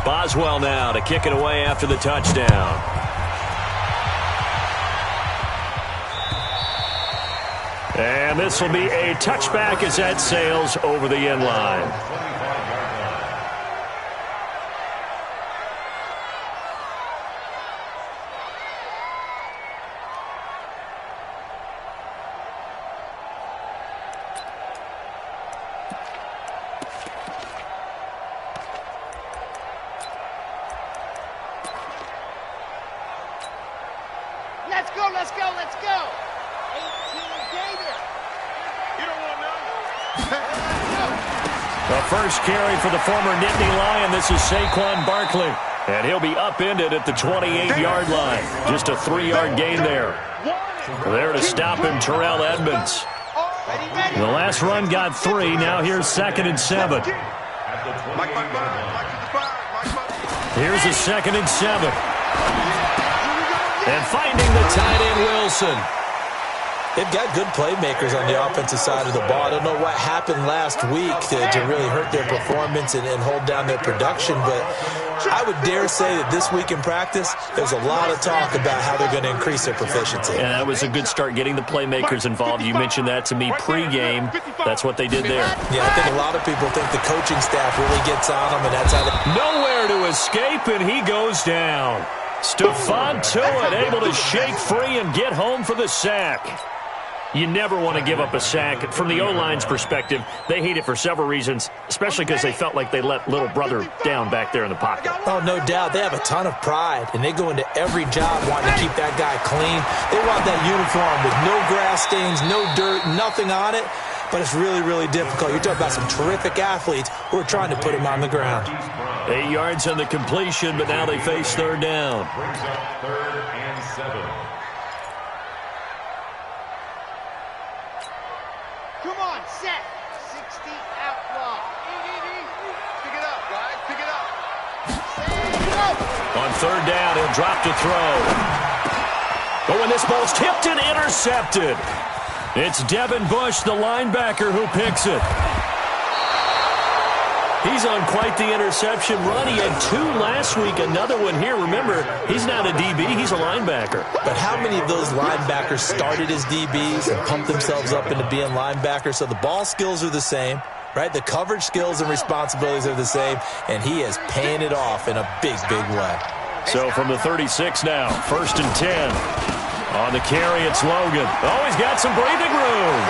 Boswell now to kick it away after the touchdown. And this will be a touchback as that sails over the end line. Let's go, let's go, let's go. 18 Gator. You don't want to know. The first carry for the former Nittany Lion. This is Saquon Barkley. And he'll be upended at the 28-yard line. Just a 3-yard gain there. There to stop him, Terrell Edmonds. The last run got 3. Now here's 2nd and 7. Here's a 2nd and 7. And finding the tight end, Wilson. They've got good playmakers on the offensive side of the ball. I don't know what happened last week to really hurt their performance and hold down their production, but I would dare say that this week in practice, there's a lot of talk about how they're going to increase their proficiency. And that was a good start, getting the playmakers involved. You mentioned that to me pregame. That's what they did there. Yeah, I think a lot of people think the coaching staff really gets on them, and that's how they... Nowhere to escape, and he goes down. Stephon Tuitt able to shake free and get home for the sack. You never want to give up a sack. From the O-line's perspective, they hate it for several reasons, especially because they felt like they let little brother down back there in the pocket. Oh, no doubt. They have a ton of pride, and they go into every job wanting to keep that guy clean. They want that uniform with no grass stains, no dirt, nothing on it, but it's really, really difficult. You're talking about some terrific athletes who are trying to put him on the ground. 8 yards on the completion, but now they face 3rd down. Brings up 3rd and 7. Come on, set. 60 outlaw. Pick it up, guys. Pick it up. On 3rd down, he'll drop to throw. But when this ball's tipped and intercepted, it's Devin Bush, the linebacker, who picks it. He's on quite the interception run. He had 2 last week, another one here. Remember, he's not a DB, he's a linebacker. But how many of those linebackers started as DBs and pumped themselves up into being linebackers? So the ball skills are the same, right? The coverage skills and responsibilities are the same, and he is paying it off in a big, big way. So from the 36 now, 1st and 10. On the carry, it's Logan. Oh, he's got some breathing room.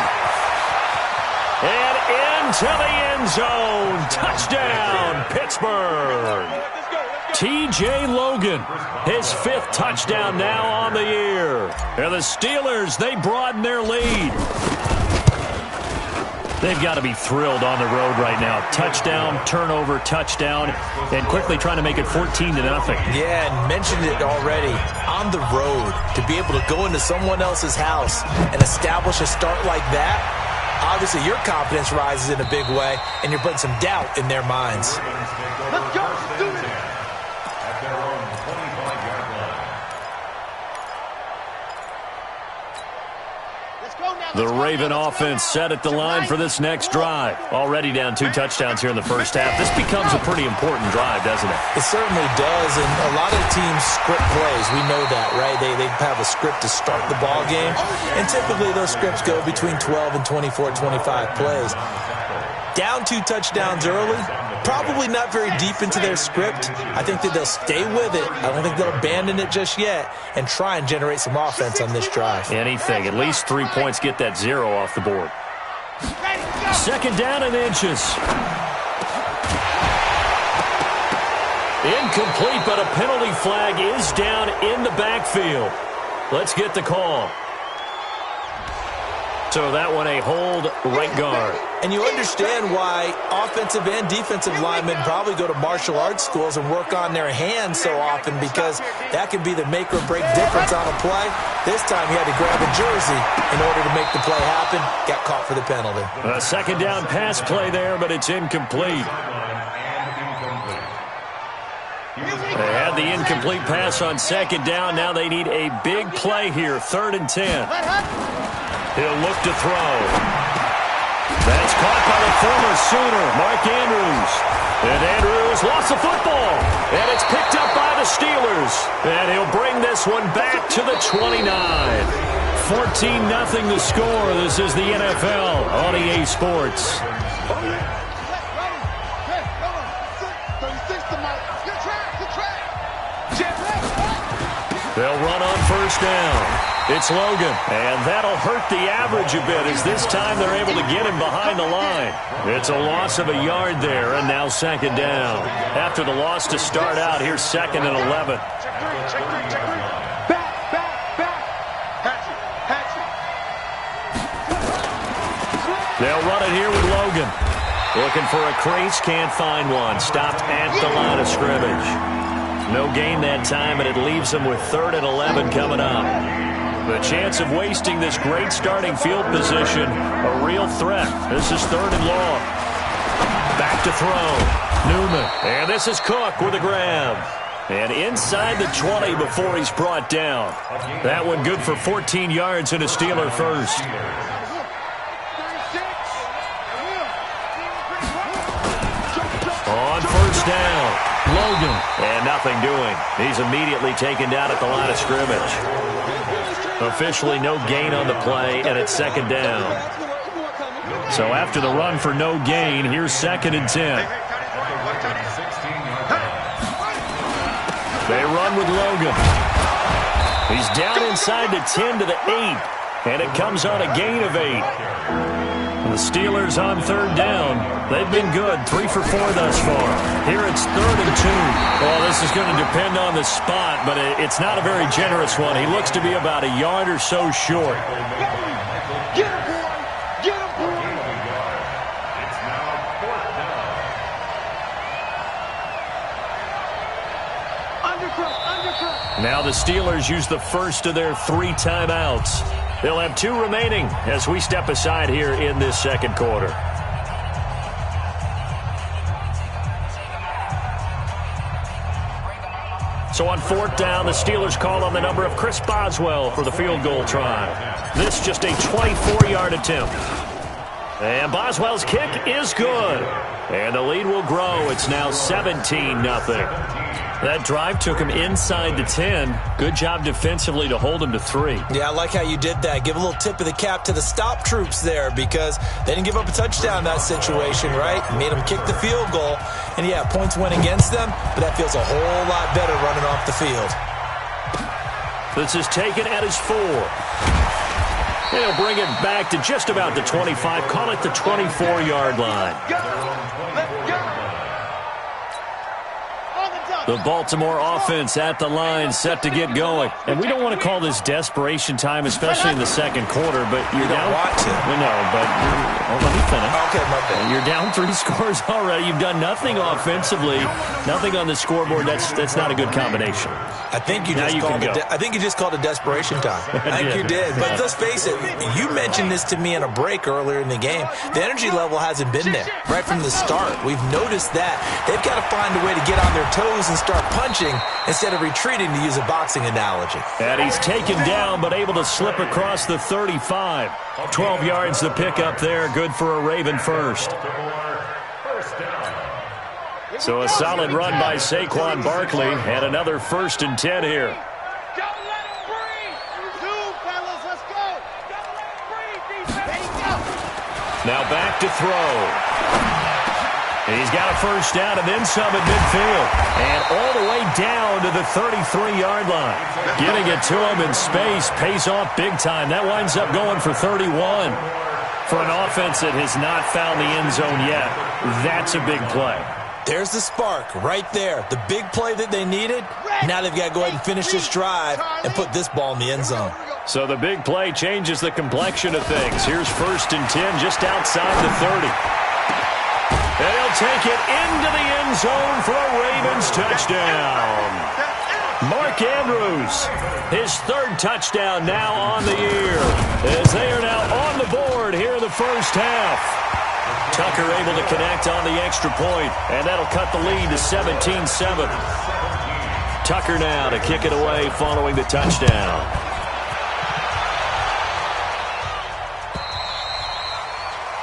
And into the end zone. Touchdown, Pittsburgh. T.J. Logan, his 5th touchdown now on the year. And the Steelers, they broaden their lead. They've got to be thrilled on the road right now. Touchdown, turnover, touchdown, and quickly trying to make it 14-0. Yeah, and mentioned it already. On the road, to be able to go into someone else's house and establish a start like that, obviously your confidence rises in a big way, and you're putting some doubt in their minds. Let's go, do it. At their own 25-yard line. Let's go now. The Raven offense set at the line for this next drive. Already down 2 touchdowns here in the first half. This becomes a pretty important drive, doesn't it? It certainly does, and a lot of teams script plays. We know that, right? They have a script to start the ball game, and typically those scripts go between 12 and 24, 25 plays. Down 2 touchdowns early, probably not very deep into their script. I think that they'll stay with it. I don't think they'll abandon it just yet and try and generate some offense on this drive. Anything. At least 3 points get that 0 off the board. 2nd down and inches. Incomplete, but a penalty flag is down in the backfield. Let's get the call. So that one a hold, right guard. And you understand why offensive and defensive linemen probably go to martial arts schools and work on their hands so often, because that can be the make or break difference on a play. This time he had to grab a jersey in order to make the play happen. Got caught for the penalty. A 2nd down pass play there, but it's incomplete. They had the incomplete pass on 2nd down. Now they need a big play here, 3rd and 10. He'll look to throw. That's caught by the former Sooner, Mark Andrews. And Andrews lost the football. And it's picked up by the Steelers. And he'll bring this one back to the 29. 14-0 the score. This is the NFL on EA Sports. They'll run on first down. It's Logan, and that'll hurt the average a bit as this time they're able to get him behind the line. It's a loss of a yard there, and now second down. After the loss to start out, here's 2nd and 11. They'll run it here with Logan. Looking for a crease, can't find one. Stopped at the line of scrimmage. No gain that time, and it leaves them with 3rd and 11 coming up. The chance of wasting this great starting field position, a real threat. This is 3rd and long. Back to throw. Newman. And this is Cook with a grab. And inside the 20 before he's brought down. That one good for 14 yards and a Steeler first. On first down, Logan. And nothing doing. He's immediately taken down at the line of scrimmage. Officially no gain on the play, and it's 2nd down. So after the run for no gain, here's 2nd and 10. They run with Logan. He's down inside the 10 to the 8, and it comes on a gain of 8. The Steelers on 3rd down. They've been good, 3 for 4 thus far. Here it's 3rd and 2. Well, this is going to depend on the spot, but it's not a very generous one. He looks to be about a yard or so short. Get him, boy! Get him, boy! It's now 4th down. Undercut! Now the Steelers use the first of their 3 timeouts. They'll have 2 remaining as we step aside here in this second quarter. So on 4th down, the Steelers call on the number of Chris Boswell for the field goal try. This just a 24-yard attempt. And Boswell's kick is good. And the lead will grow. It's now 17-0. That drive took him inside the 10. Good job defensively to hold him to 3. Yeah, I like how you did that. Give a little tip of the cap to the stop troops there because they didn't give up a touchdown in that situation, right? Made them kick the field goal. And, yeah, points went against them, but that feels a whole lot better running off the field. This is taken at his 4. They'll bring it back to just about the 25. Call it the 24-yard line. The Baltimore offense at the line, set to get going. And we don't want to call this desperation time, especially in the second quarter, but you're down. Want to. No, but let me finish. Okay, my bad. You're down 3 scores already. You've done nothing offensively, nothing on the scoreboard. That's not a good combination. I think you just called it desperation time. I think you did. But let's face it, you mentioned this to me in a break earlier in the game. The energy level hasn't been there right from the start. We've noticed that. They've got to find a way to get on their toes and start punching instead of retreating, to use a boxing analogy. And he's taken down but able to slip across the 35. 12 yards the pickup there. Good for a Raven first. So a solid run by Saquon Barkley and another 1st and 10 here. Don't let him breathe! 2, fellas, let's go! Don't let him breathe, defense! There you go! Now back to throw. He's got a first down and then some at midfield. And all the way down to the 33-yard line. Getting it to him in space pays off big time. That winds up going for 31. For an offense that has not found the end zone yet, that's a big play. There's the spark right there. The big play that they needed. Now they've got to go ahead and finish this drive and put this ball in the end zone. So the big play changes the complexion of things. Here's 1st and 10 just outside the 30. And he'll take it into the end zone for a Ravens touchdown. Mark Andrews, his 3rd touchdown now on the year, as they are now on the board here in the first half. Tucker able to connect on the extra point, and that'll cut the lead to 17-7. Tucker now to kick it away following the touchdown.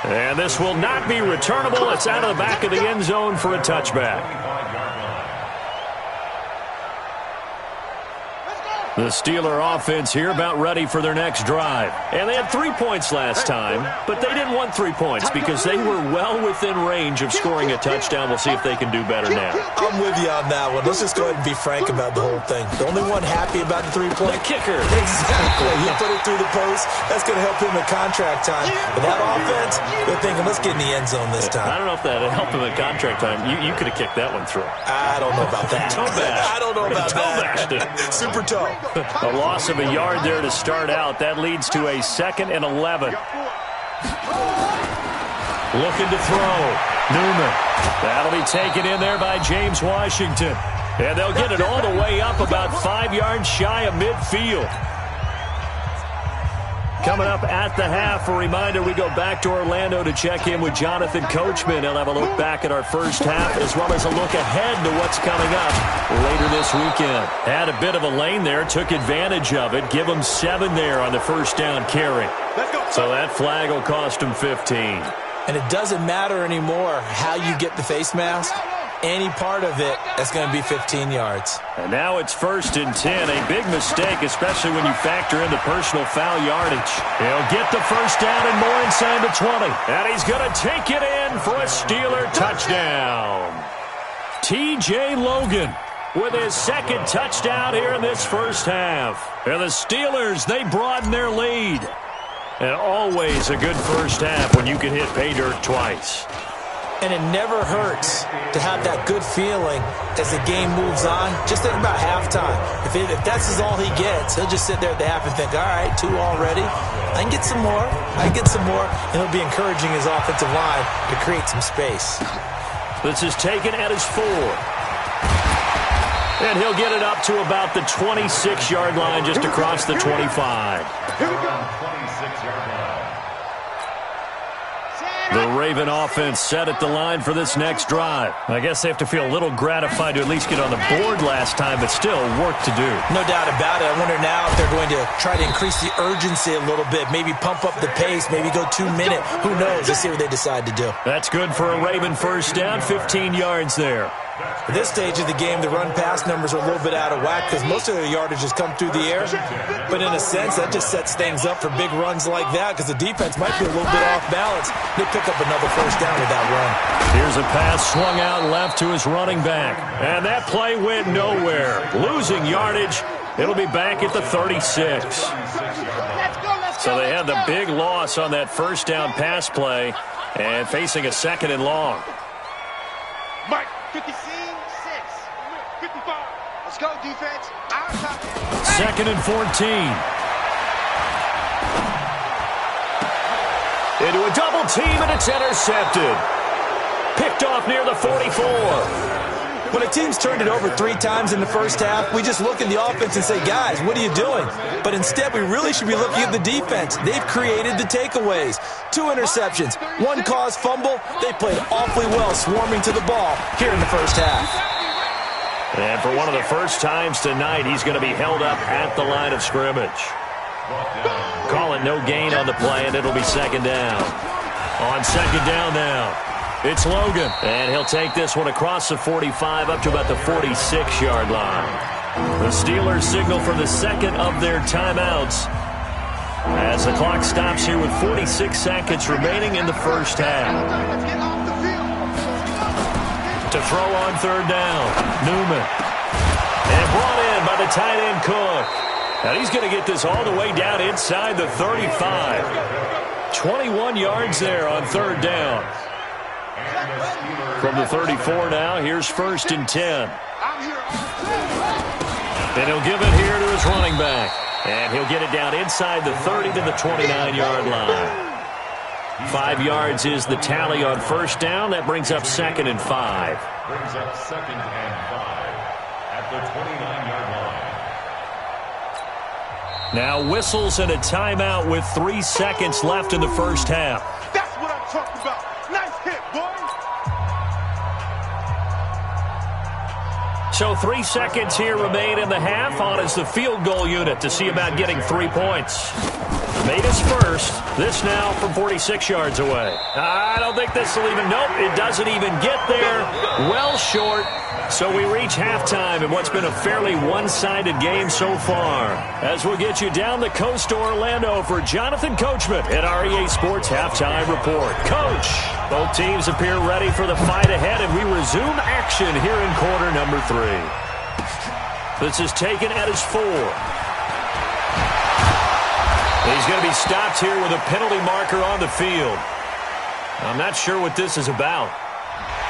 And this will not be returnable. It's out of the back of the end zone for a touchback. The Steeler offense here about ready for their next drive. And they had 3 points last time, but they didn't want 3 points because they were well within range of scoring a touchdown. We'll see if they can do better now. I'm with you on that one. Let's just go ahead and be frank about the whole thing. The only one happy about the 3-point? The kicker. Exactly. He put it through the post. That's going to help him in contract time. But that offense, they're thinking, let's get in the end zone this time. I don't know if that helped him in contract time. You could have kicked that one through. I don't know about that. Toe bash. I don't know about toe that. Bashed it. Super toe. A loss of a yard there to start out. That leads to a 2nd and 11. Looking to throw. Newman. That'll be taken in there by James Washington. And they'll get it all the way up about 5 yards shy of midfield. Coming up at the half, a reminder, we go back to Orlando to check in with Jonathan Coachman. He'll have a look back at our first half as well as a look ahead to what's coming up later this weekend. Had a bit of a lane there, took advantage of it. Give him 7 there on the first down carry. So that flag will cost him 15. And it doesn't matter anymore how you get the face mask. Any part of it, that's going to be 15 yards. And now it's 1st and 10. A big mistake, especially when you factor in the personal foul yardage. He'll get the first down and more inside the 20. And he's going to take it in for a Steeler touchdown. T.J. Logan with his 2nd touchdown here in this first half. And the Steelers, they broaden their lead. And always a good first half when you can hit pay dirt twice. And it never hurts to have that good feeling as the game moves on. Just think about halftime. If that's all he gets, he'll just sit there at the half and think, all right, 2 already. I can get some more. I can get some more. And he'll be encouraging his offensive line to create some space. This is taken at his 4. And he'll get it up to about the 26-yard line just across the 25. Here we go. 26-yard line. The Raven offense set at the line for this next drive. I guess they have to feel a little gratified to at least get on the board last time, but still work to do. No doubt about it. I wonder now if they're going to try to increase the urgency a little bit, maybe pump up the pace, maybe go 2-minute. Who knows? Let's see what they decide to do. That's good for a Raven first down, 15 yards there. At this stage of the game, the run-pass numbers are a little bit out of whack because most of their yardage has come through the air. But in a sense, that just sets things up for big runs like that because the defense might be a little bit off balance. They pick up another first down with that run. Here's a pass swung out left to his running back. And that play went nowhere. Losing yardage. It'll be back at the 36. So they had the big loss on that first down pass play and facing a 2nd and long. Mike, 56, 55. Let's go, defense. 2nd and 14. Into a double team, and it's intercepted. Picked off near the 44. When a team's turned it over 3 times in the first half, we just look at the offense and say, guys, what are you doing? But instead, we really should be looking at the defense. They've created the takeaways. 2 interceptions, 1 caused fumble. They played awfully well swarming to the ball here in the first half. And for one of the first times tonight, he's going to be held up at the line of scrimmage. Call it no gain on the play, and it'll be 2nd down. On 2nd down now. It's Logan, and he'll take this one across the 45 up to about the 46-yard line. The Steelers signal for the 2nd of their timeouts as the clock stops here with 46 seconds remaining in the first half. To throw on 3rd down, Newman. And brought in by the tight end Cook. And he's going to get this all the way down inside the 35. 21 yards there on 3rd down. From the 34 now, here's 1st and 10. And he'll give it here to his running back. And he'll get it down inside the 30 to the 29-yard line. 5 yards is the tally on first down. That brings up 2nd and 5. Brings up 2nd and 5 at the 29-yard line. Now whistles and a timeout with 3 seconds left in the first half. That's what I'm talking about. Nice hit, boy. So 3 seconds here remain in the half. On is the field goal unit to see about getting 3 points. Made his first. This now from 46 yards away. I don't think this will even... Nope, it doesn't even get there. Well short. So we reach halftime in what's been a fairly one-sided game so far. As we'll get you down the coast to Orlando for Jonathan Coachman at our EA Sports Halftime Report. Coach, both teams appear ready for the fight ahead, and we resume action here in quarter number 3. This is taken at his 4. He's going to be stopped here with a penalty marker on the field. I'm not sure what this is about.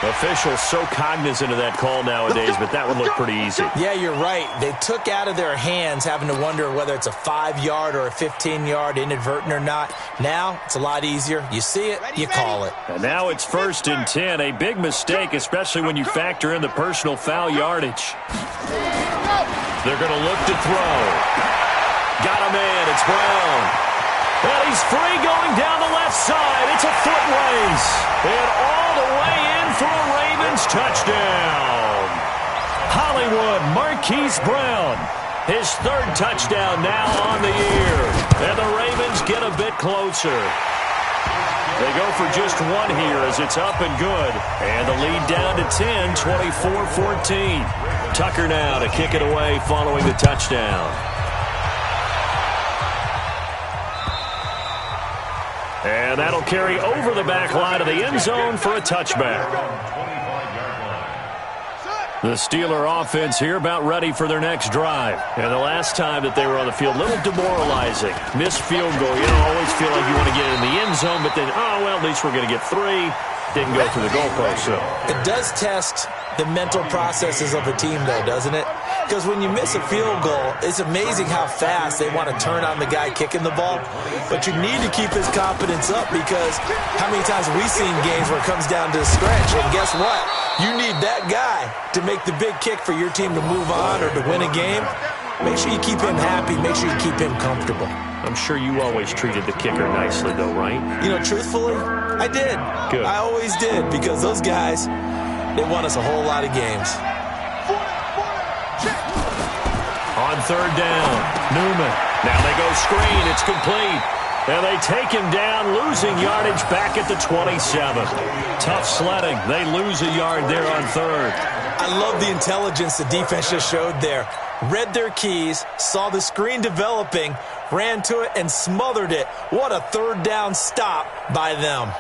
Officials so cognizant of that call nowadays, but that would look pretty easy. Yeah, you're right. They took out of their hands having to wonder whether it's a 5-yard or a 15-yard inadvertent or not. Now, it's a lot easier. You see it, you call it. And now it's 1st and 10. A big mistake, especially when you factor in the personal foul yardage. They're going to look to throw. Got a man. It's Brown. And he's free going down the left side. It's a foot race. And all the way in for a Ravens touchdown. Hollywood Marquise Brown. His 3rd touchdown now on the year. And the Ravens get a bit closer. They go for just 1 here as it's up and good. And the lead down to 10, 24-14. Tucker now to kick it away following the touchdown. And that'll carry over the back line of the end zone for a touchback. The Steeler offense here about ready for their next drive. And the last time that they were on the field, a little demoralizing. Missed field goal. You don't always feel like you want to get in the end zone, but then, oh, well, at least we're going to get 3. Didn't go through the goalpost, so. It does test the mental processes of a team, though, doesn't it? Because when you miss a field goal, it's amazing how fast they want to turn on the guy kicking the ball. But you need to keep his confidence up because how many times have we seen games where it comes down to a stretch? And guess what? You need that guy to make the big kick for your team to move on or to win a game. Make sure you keep him happy. Make sure you keep him comfortable. I'm sure you always treated the kicker nicely, though, right? You know, truthfully, I did. Good. I always did because those guys, they won us a whole lot of games. On 3rd down, Newman. Now they go screen. It's complete. And they take him down, losing yardage back at the 27. Tough sledding. They lose a yard there on 3rd. I love the intelligence the defense just showed there. Read their keys, saw the screen developing, ran to it, and smothered it. What a 3rd down stop by them.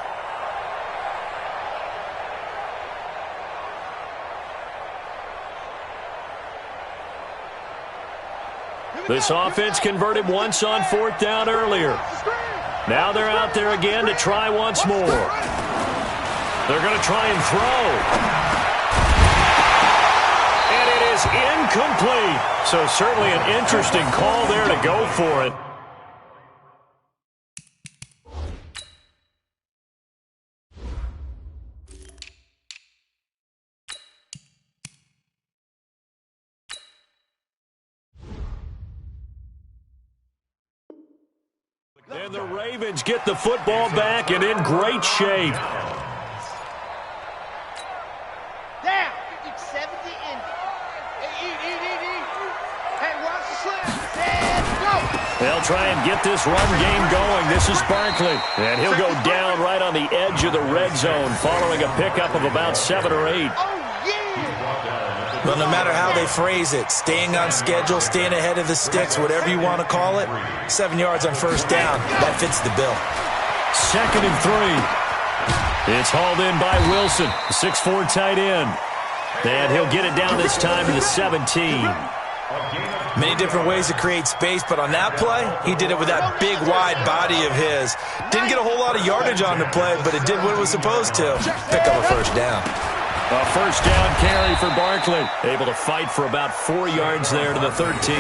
This offense converted once on 4th down earlier. Now they're out there again to try once more. They're going to try and throw. And it is incomplete. So certainly an interesting call there to go for it. And the Ravens get the football back and in great shape. Down. It's 70 in. Hey, watch the slip. And go. They'll try and get this run game going. This is Barkley. And he'll go down right on the edge of the red zone following a pickup of about 7 or 8. Well, no matter how they phrase it, staying on schedule, staying ahead of the sticks, whatever you want to call it, 7 yards on 1st down, that fits the bill. 2nd and 3. It's hauled in by Wilson, 6'4" tight end. And he'll get it down this time to the 17. Many different ways to create space, but on that play, he did it with that big, wide body of his. Didn't get a whole lot of yardage on the play, but it did what it was supposed to. Pick up a 1st down. A 1st down carry for Barkley. Able to fight for about 4 yards there to the 13.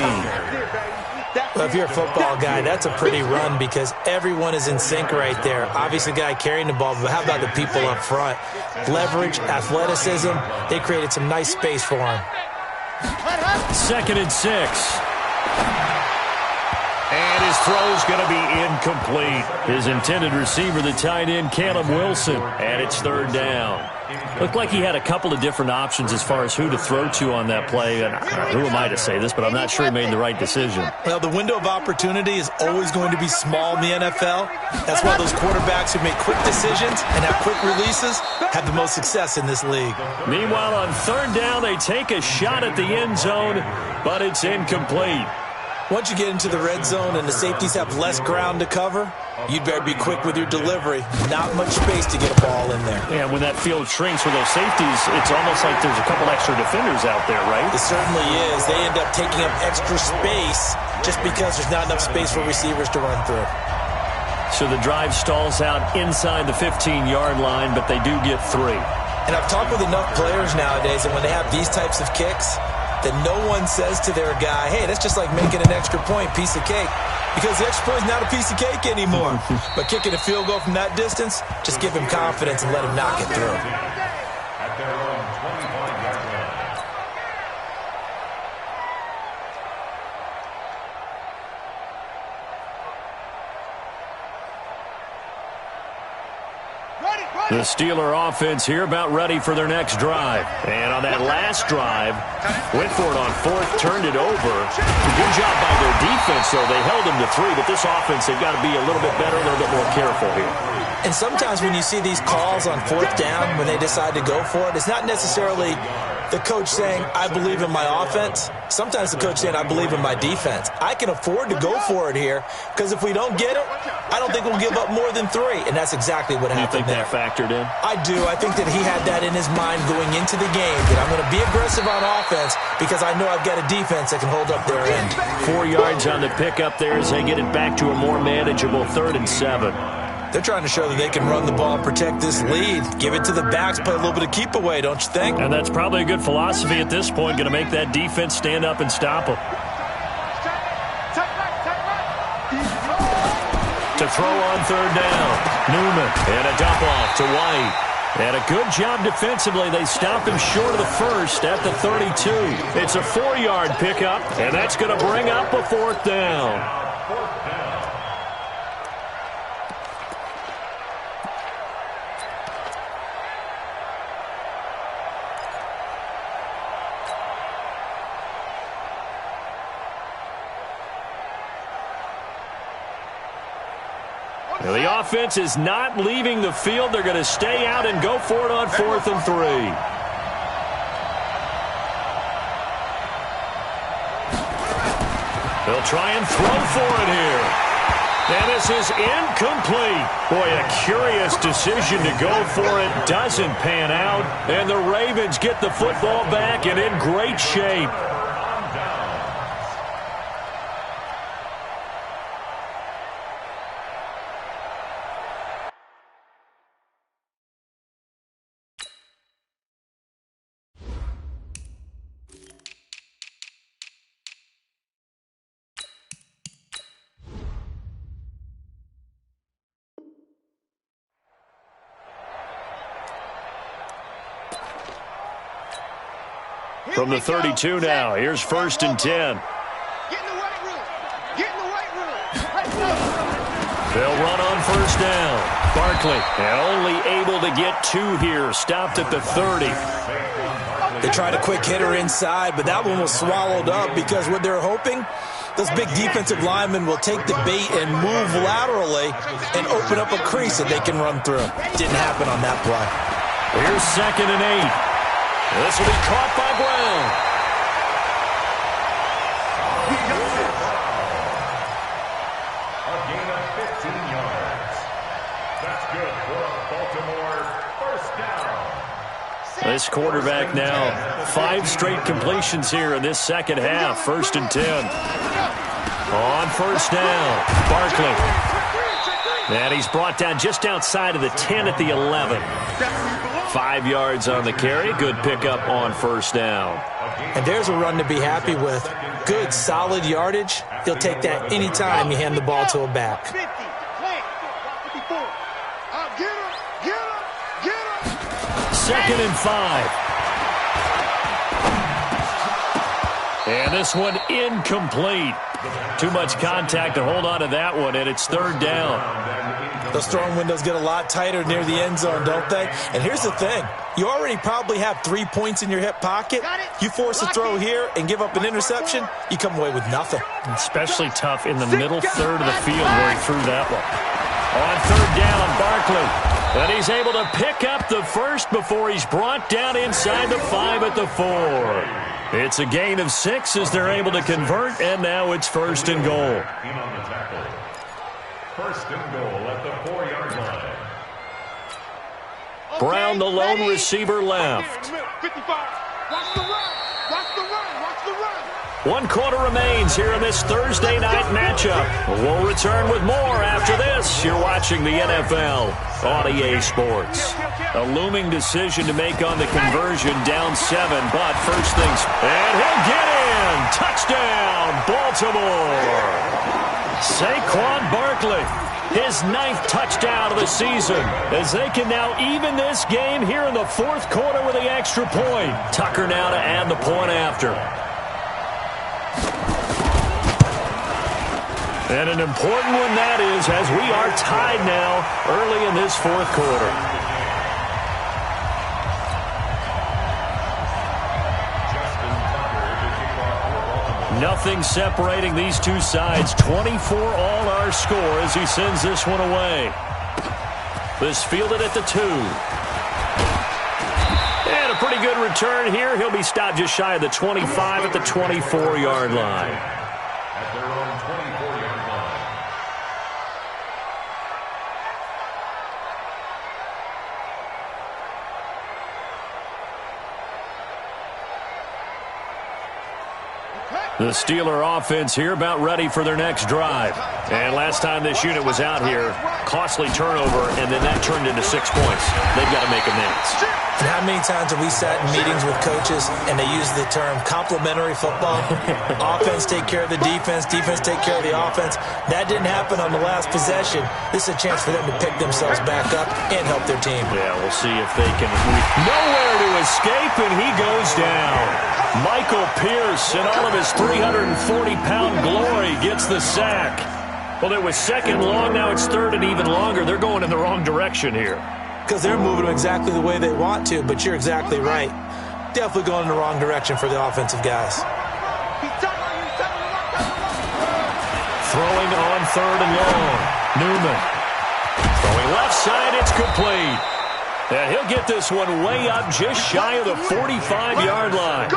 Well, if you're a football guy, that's a pretty run because everyone is in sync right there. Obviously, the guy carrying the ball, but how about the people up front? Leverage, athleticism, they created some nice space for him. 2nd and 6. And his throw's going to be incomplete. His intended receiver, the tight end, Caleb Wilson. And it's third down. Looked like he had a couple of different options as far as who to throw to on that play. And who am I to say this, but I'm not sure he made the right decision. Well, the window of opportunity is always going to be small in the NFL. That's why those quarterbacks who make quick decisions and have quick releases have the most success in this league. Meanwhile, on third down, they take a shot at the end zone, but it's incomplete. Once you get into the red zone and the safeties have less ground to cover, you'd better be quick with your delivery. Not much space to get a ball in there. Yeah, when that field shrinks with those safeties, it's almost like there's a couple extra defenders out there, right? It certainly is. They end up taking up extra space just because there's not enough space for receivers to run through. So the drive stalls out inside the 15-yard line, but they do get 3. And I've talked with enough players nowadays, and when they have these types of kicks, that no one says to their guy, hey, that's just like making an extra point, piece of cake. Because the extra point is not a piece of cake anymore. But kicking a field goal from that distance, just give him confidence and let him knock it through. At their own 25-yard line. The Steeler offense here about ready for their next drive. And on that last drive, went for it on fourth, turned it over. Good job by their defense, though. They held them to 3, but this offense, they've got to be a little bit better, a little bit more careful here. And sometimes when you see these calls on fourth down, when they decide to go for it, it's not necessarily the coach saying, I believe in my offense. Sometimes the coach saying, I believe in my defense. I can afford to go for it here because if we don't get it, I don't think we'll give up more than 3. And that's exactly what happened there. You think that factored in? I do. I think that he had that in his mind going into the game, that I'm going to be aggressive on offense because I know I've got a defense that can hold up their end. 4 yards on the pickup there as they get it back to a more manageable 3rd and 7. They're trying to show that they can run the ball and protect this lead. Give it to the backs, play a little bit of keep away, don't you think? And that's probably a good philosophy at this point, going to make that defense stand up and stop them. To throw on third down, Newman, and a dump off to White. And a good job defensively. They stop him short of the first at the 32. It's a 4-yard pickup, and that's going to bring up a 4th down. Now, the offense is not leaving the field. They're going to stay out and go for it on 4th and 3. They'll try and throw for it here. And this is incomplete. Boy, a curious decision to go for it. Doesn't pan out. And the Ravens get the football back and in great shape. From the 32 now, here's 1st and 10. Get in the right room. Get in the right room. They'll run on 1st down. Barkley, and only able to get 2 here. Stopped at the 30. They tried a quick hitter inside, but that one was swallowed up because what they're hoping, those big defensive linemen will take the bait and move laterally and open up a crease that they can run through. Didn't happen on that play. Here's 2nd and 8. This will be caught by Brown. A gain of 15 yards. That's good for a Baltimore 1st down. This quarterback now, 5 straight completions here in this second half. 1st and 10. On 1st down, Barkley. And he's brought down just outside of the 10 at the 11. 5 yards on the carry. Good pickup on 1st down. And there's a run to be happy with. Good, solid yardage. He'll take that anytime you hand the ball to a back. 2nd and 5. And this one incomplete. Too much contact to hold on to that one, and it's third down. Those throwing windows get a lot tighter near the end zone, don't they? And here's the thing. You already probably have 3 points in your hip pocket. You force a throw here and give up an interception, you come away with nothing. Especially tough in the middle third of the field where he threw that one. On third down, Barkley. And he's able to pick up the first before he's brought down inside the 5 at the 4. It's a gain of 6 as they're able to convert, and now it's first and goal. First and goal at the 4-yard line. Brown, the lone receiver, left. 55. Watch the run. Watch the run. Watch the run. 1 quarter remains here in this Thursday night matchup. We'll return with more after this. You're watching the NFL on EA Sports. A looming decision to make on the conversion, down 7, but first things. And he'll get in. Touchdown, Baltimore. Saquon Barkley, his 9th touchdown of the season, as they can now even this game here in the 4th quarter with the extra point. Tucker now to add the point after. And an important one that is, as we are tied now early in this 4th quarter. Nothing separating these two sides. 24 all our score as he sends this one away. This fielded at the 2. And a pretty good return here. He'll be stopped just shy of the 25 at the 24-yard line. At their own 24-yard line. The Steeler offense here about ready for their next drive. And last time this unit was out here, costly turnover, and then that turned into 6 points. They've got to make amends. And how many times have we sat in meetings with coaches and they use the term complementary football? Offense take care of the defense, defense take care of the offense. That didn't happen on the last possession. This is a chance for them to pick themselves back up and help their team. Yeah, we'll see if they can. Nowhere to escape, and he goes down. Michael Pierce, in all of his 340-pound glory, gets the sack. Well, it was 2nd long. Now it's 3rd and even longer. They're going in the wrong direction here. Because they're moving them exactly the way they want to, but you're exactly right. Definitely going in the wrong direction for the offensive guys. Throwing on 3rd and long. Newman. Throwing left side, it's complete. And he'll get this one way up just shy of the 45-yard line.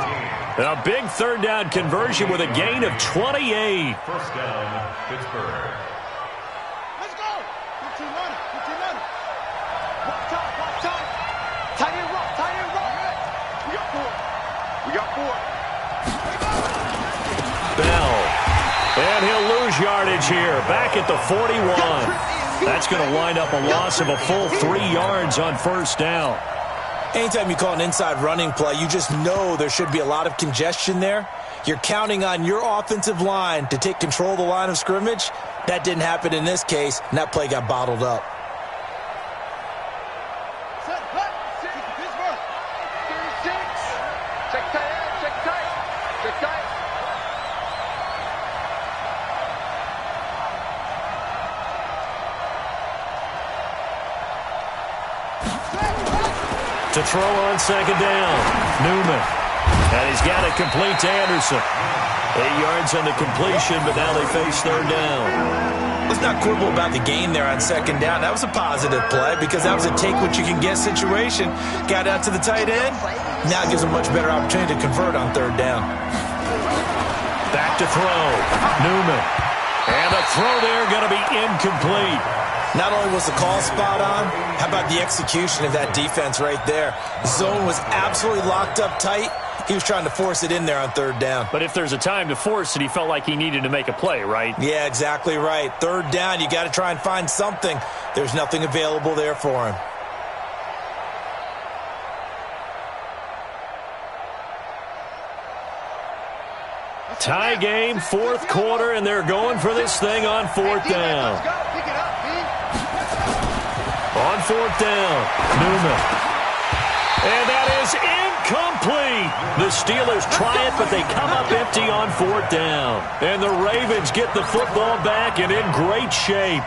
And a big 3rd down conversion with a gain of 28. First down, Pittsburgh. Let's go. 15 running. 15 running. Walk time. Tight end rock. We got 4. Bell. And he'll lose yardage here. Back at the 41. That's going to wind up a loss of a full 3 yards on first down. Anytime you call an inside running play, you just know there should be a lot of congestion there. You're counting on your offensive line to take control of the line of scrimmage. That didn't happen in this case, and that play got bottled up. To throw on 2nd down, Newman. And he's got it complete to Anderson. 8 yards on the completion, but now they face 3rd down. Let's not quibble about the gain there on 2nd down. That was a positive play because that was a take-what-you-can-get situation. Got out to the tight end. Now it gives them a much better opportunity to convert on 3rd down. Back to throw, Newman. And the throw there going to be incomplete. Not only was the call spot on, how about the execution of that defense right there? Zone was absolutely locked up tight. He was trying to force it in there on 3rd down. But if there's a time to force it, he felt like he needed to make a play, right? Yeah, exactly right. 3rd down, you got to try and find something. There's nothing available there for him. Tie game, 4th quarter, and they're going for this thing on 4th down. Pick it up, B. On 4th down, Newman. And that is incomplete. The Steelers try it, but they come up empty on 4th down. And the Ravens get the football back and in great shape.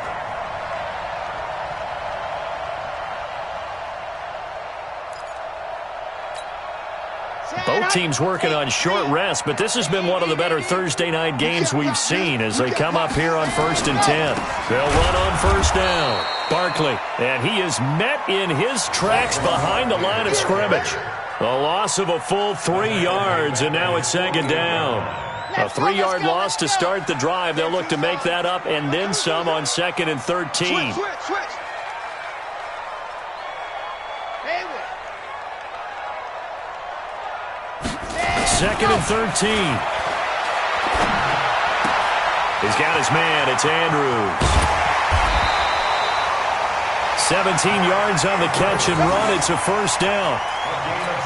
Both teams working on short rest, but this has been one of the better Thursday night games we've seen as they come up here on 1st and 10. They'll run on 1st down. Barkley, and he is met in his tracks behind the line of scrimmage. A loss of a full 3 yards, and now it's 2nd down. A 3-yard loss to start the drive. They'll look to make that up and then some on 2nd and 13. Switch. 2nd and 13. He's got his man. It's Andrews. 17 yards on the catch and run. It's a 1st down.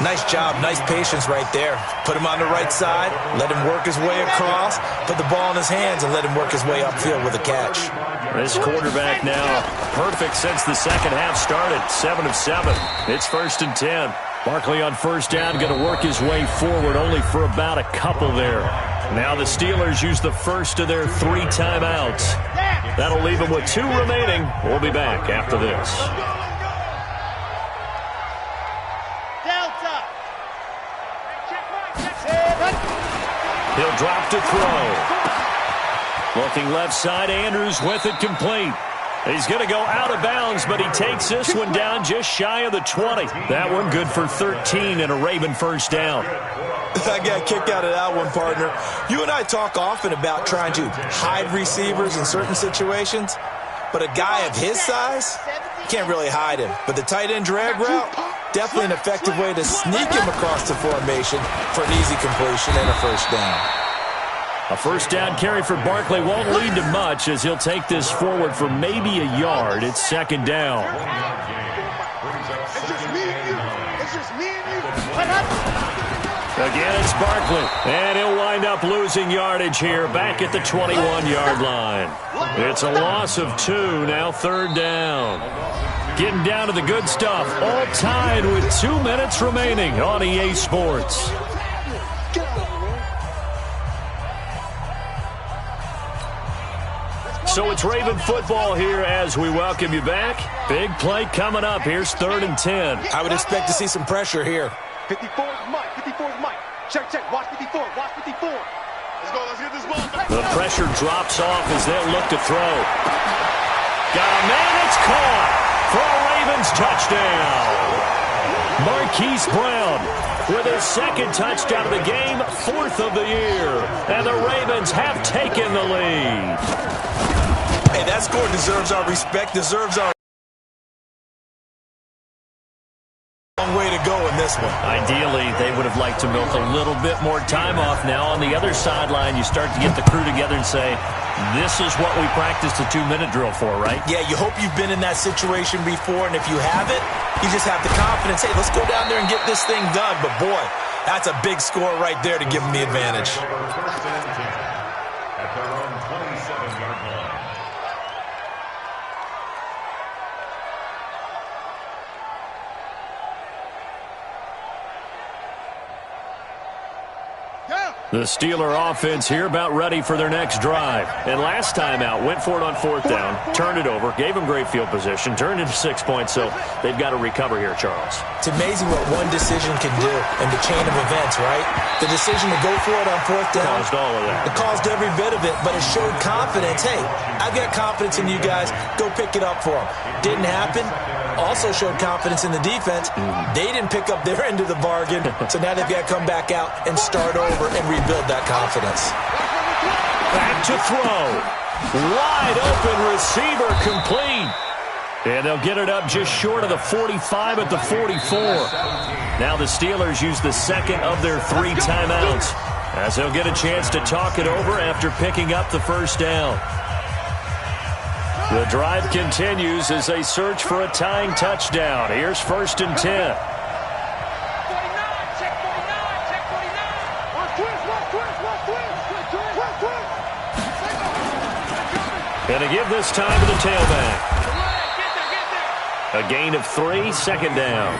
Nice job. Nice patience right there. Put him on the right side. Let him work his way across. Put the ball in his hands and let him work his way upfield with a catch. This quarterback now perfect since the second half started. 7 of 7. It's 1st and 10. Barkley on 1st down, going to work his way forward only for about a couple there. Now the Steelers use the first of their 3 timeouts. That'll leave them with 2 remaining. We'll be back after this. Delta. He'll drop to throw. Looking left side, Andrews with it complete. He's going to go out of bounds, but he takes this one down just shy of the 20. That one good for 13 and a Raven 1st down. I got a kick out of that one, partner. You and I talk often about trying to hide receivers in certain situations, but a guy of his size can't really hide him. But the tight end drag route, definitely an effective way to sneak him across the formation for an easy completion and a 1st down. A 1st down carry for Barkley won't lead to much as he'll take this forward for maybe a yard. It's 2nd down. It's just me and you. It's just me and you. Again, it's Barkley. And he'll wind up losing yardage here back at the 21-yard line. It's a loss of 2, now 3rd down. Getting down to the good stuff. All tied with 2 minutes remaining on EA Sports. So it's Raven football here as we welcome you back. Big play coming up. Here's 3rd and 10. I would expect to see some pressure here. 54 is Mike. 54 is Mike. Check. Watch 54. Watch 54. Let's go. Let's get this ball back. The pressure drops off as they'll look to throw. Got a man. It's caught for a Ravens touchdown. Marquise Brown with his 2nd touchdown of the game, 4th of the year. And the Ravens have taken the lead. Hey, that score deserves our respect, deserves our long way to go in this one. Ideally, they would have liked to milk a little bit more time off. Now on the other sideline, you start to get the crew together and say, this is what we practiced the 2-minute drill for, right? Yeah, you hope you've been in that situation before, and if you haven't, you just have the confidence, hey, let's go down there and get this thing done. But boy, that's a big score right there to give them the advantage. At their own 27-yard line. The Steeler offense here about ready for their next drive. And last time out, went for it on 4th down, turned it over, gave them great field position, turned into 6 points, so they've got to recover here, Charles. It's amazing what one decision can do in the chain of events, right? The decision to go for it on 4th down. Caused all of that. It caused every bit of it, but it showed confidence. Hey, I've got confidence in you guys. Go pick it up for them. Didn't happen. Also showed confidence in the defense. They didn't pick up their end of the bargain, so now they've got to come back out and start over and rebuild that confidence. Back to throw. Wide open receiver complete. And they'll get it up just short of the 45 at the 44. Now the Steelers use the 2nd of their 3 timeouts as they'll get a chance to talk it over after picking up the 1st down. The drive continues as they search for a tying touchdown. Here's 1st and 10. And to give this time to the tailback. A gain of 3, second down.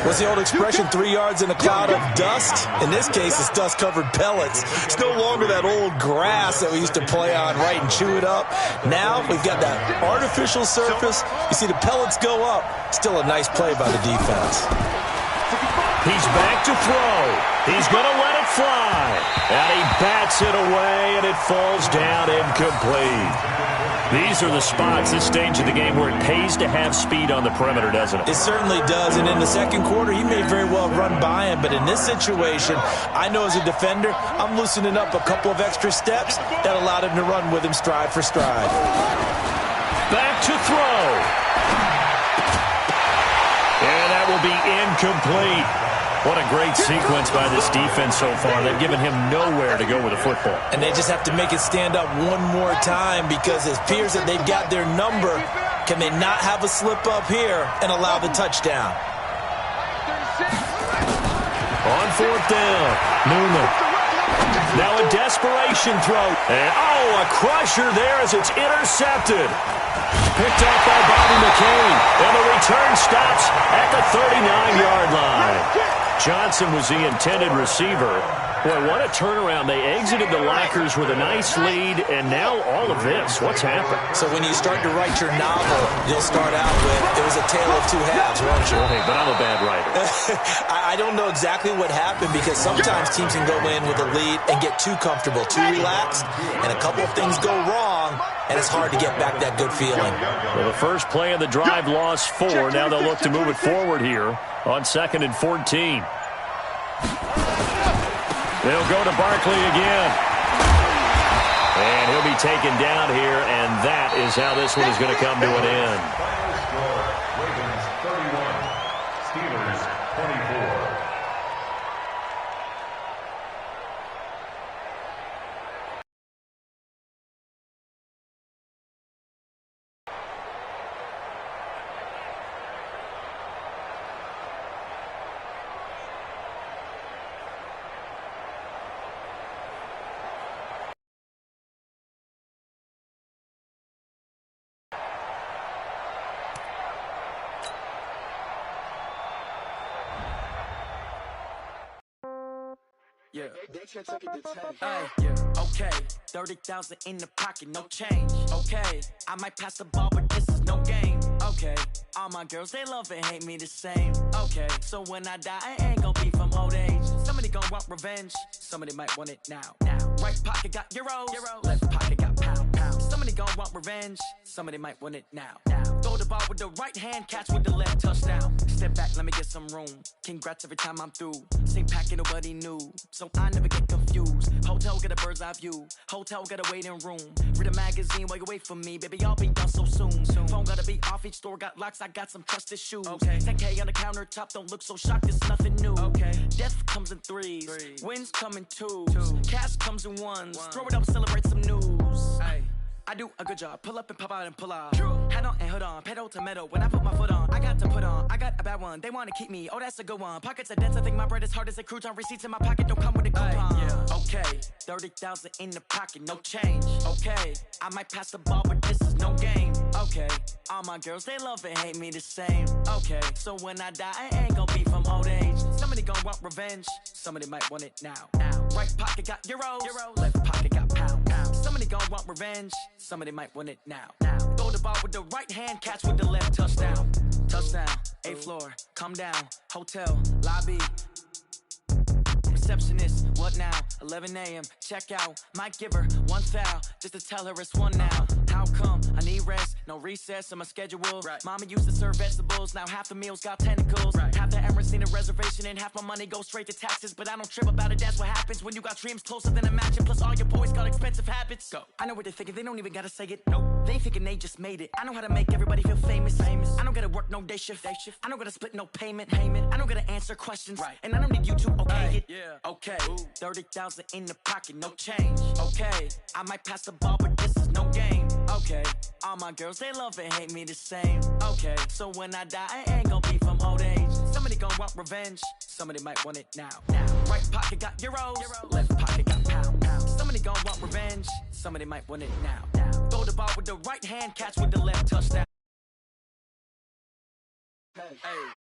What's the old expression, 3 yards in a cloud of dust? In this case, it's dust-covered pellets. It's no longer that old grass that we used to play on, right, and chew it up. Now we've got that artificial surface. You see the pellets go up. Still a nice play by the defense. He's back to throw. He's going to let it fly. And he bats it away, and it falls down incomplete. These are the spots, this stage of the game, where it pays to have speed on the perimeter, doesn't it? It certainly does, and in the second quarter, he may very well run by him, but in this situation, I know as a defender, I'm loosening up a couple of extra steps that allowed him to run with him stride for stride. Back to throw. And that will be incomplete. What a great sequence by this defense so far. They've given him nowhere to go with the football. And they just have to make it stand up one more time because it appears that they've got their number. Can they not have a slip up here and allow the touchdown? On fourth down, Newman. Now a desperation throw. And, a crusher there as it's intercepted. Picked up by Bobby McCain. And the return stops at the 39-yard line. Johnson was the intended receiver. Boy, what a turnaround. They exited the lockers with a nice lead, and now all of this. What's happened? So when you start to write your novel, you'll start out with, it was a tale of two halves, won't you? Hey, but I'm a bad writer. I don't know exactly what happened because sometimes teams can go in with a lead and get too comfortable, too relaxed, and a couple of things go wrong, and it's hard to get back that good feeling. Well, the first play of the drive lost 4. Now they'll look to move it forward here on 2nd and 14. They'll go to Barkley again. And he'll be taken down here, and that is how this one is going to come to an end. Final score, Ravens 31, Steelers 24. Yeah. Yeah. Okay. 30,000 in the pocket, no change. Okay. I might pass the ball, but this is no game. Okay. All my girls, they love and hate me the same. Okay. So when I die, I ain't gonna be from old age. Somebody gonna want revenge. Somebody might want it now. Right pocket got euros. Left pocket got pound. Somebody gonna want revenge. Somebody might want it now. Throw the ball with the right hand, catch with the left, touchdown. Step back, let me get some room. Congrats every time I'm through. Same packet, nobody knew. So I never get confused. Hotel got a bird's eye view. Hotel got a waiting room. Read a magazine while you wait for me. Baby, I'll be done so soon. Phone gotta be off, each store got locks. I got some trusted shoes. 10K on the countertop, don't look so shocked, it's nothing new. Death comes in threes. Wins come in twos. Cash comes in ones. Throw it up, celebrate some news. I do a good job. Pull up and pop out and pull out. Head on and hood on. Pedal to metal. When I put my foot on, I got to put on. I got a bad one. They want to keep me. Oh, that's a good one. Pockets are dense. I think my bread is hard as a crouton. Receipts in my pocket don't come with a coupon. Okay. 30,000 in the pocket. No change. Okay. I might pass the ball, but this is no game. Okay. All my girls, they love and hate me the same. Okay. So when I die, I ain't gonna be from old age. Somebody gonna want revenge. Somebody might want it now. Right pocket got euros. Left pocket got pound. Somebody gonna want revenge. Somebody might want it now. Throw the ball with the right hand, catch with the left, touchdown. Touchdown, 8th floor, come down. Hotel, lobby. Receptionist, what now? 11 a.m., check out. Might give her one foul, just to tell her it's one now. How come? I need rest, no recess in my schedule. Mama used to serve vegetables, now half the meals got tentacles. Half the Emirates need a reservation and half my money goes straight to taxes. But I don't trip about it, that's what happens when you got dreams closer than a matching. Plus all your boys got expensive habits. Go. I know what they're thinking, they don't even gotta say it. Nope. They thinking they just made it. I know how to make everybody feel famous. I don't gotta work no day shift. I don't gotta split no payment. I don't gotta answer questions. And I don't need you to okay it. Okay, 30,000 in the pocket, no change. Okay, I might pass the ball, but this is no game. Okay, all my girls, they love and hate me the same. Okay, so when I die, I ain't gonna be from old age. Somebody gonna want revenge. Somebody might want it now. Right pocket got euros. Left pocket got pound. Somebody gonna want revenge. Somebody might want it now. Throw the ball with the right hand, catch with the left, touchdown. Hey.